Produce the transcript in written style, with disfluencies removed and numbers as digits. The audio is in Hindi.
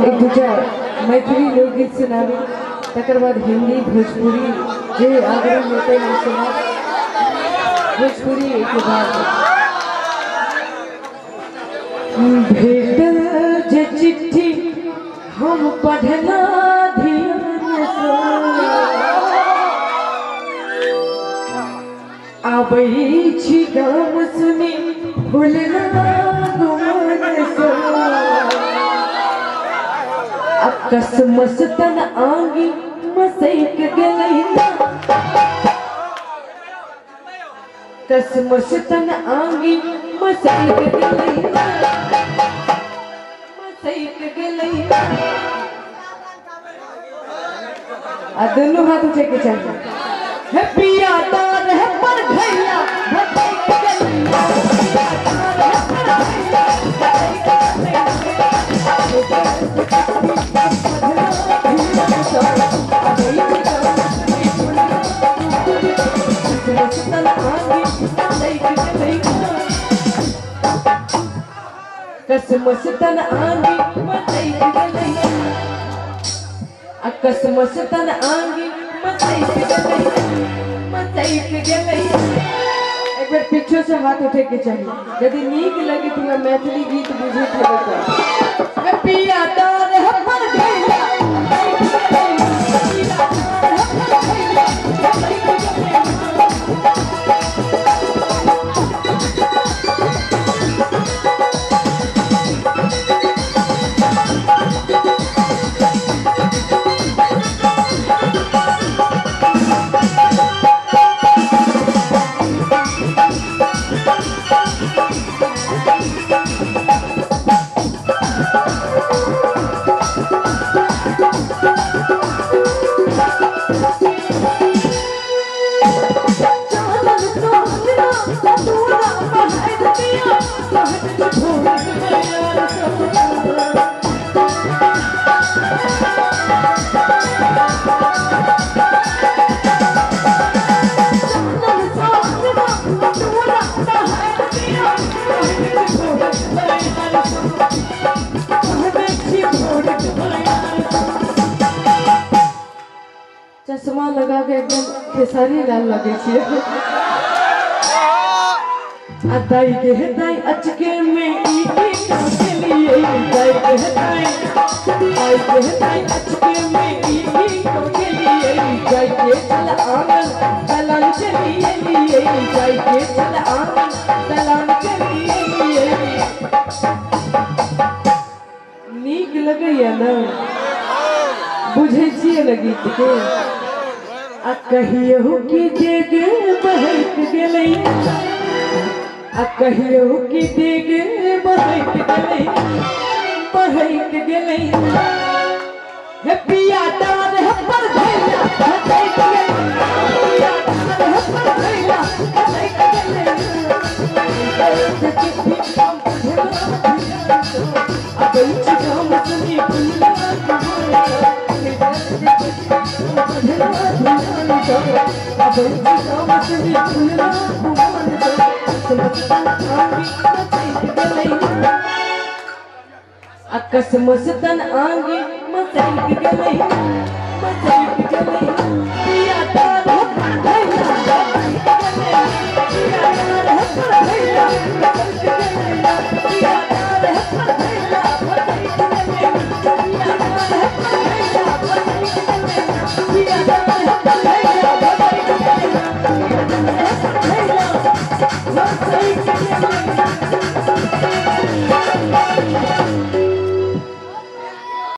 एक दूजा मैथिली लोकगीत सुनावे तकर बाद हिंदी भोजपुरी जे आग्रह होते हैं सुना भोजपुरी एक बाद भेटल जे चिट्ठी हम पढ़ना ध्यान से आबै छी गाम सुनी भूलना गुमान से कसमस तन आंगी मसैक गेलै कसमस तन आंगी मसैक गेलै आ दोनों हाथ उठे के चाहिए है पिया तार है पर भैया भटक गेलै कसमस तन आंगी मसैक गेलै कसमस तन आंगी मसैक गेलै एक बार पीछे से हाथ उठे के चाहिए यदि नीक लगे तो मैथिली गीत बुझे थे पिया तार पर भैया चश्मा लगा के एकदम खेसारी लाल लगे छे दाई के दाई अचके में ई के लिए दाई के दाई अचके में ई के लिए दाई के चल आंगन दलान चलिए लिए दाई के चल आंगन दलान चलिए नीक लगैया ना बुझे छिए ना गीत के आ कहियो कि देगे बहक गेलै आ कहियो कि देगे बहक गेलै हे पिया तार है पर भैया भटक गेलै पिया तार है पर भैया भटक गेलै अब चिकम सुनी पुल्ला कसमस तन आंगी मसैक गेलै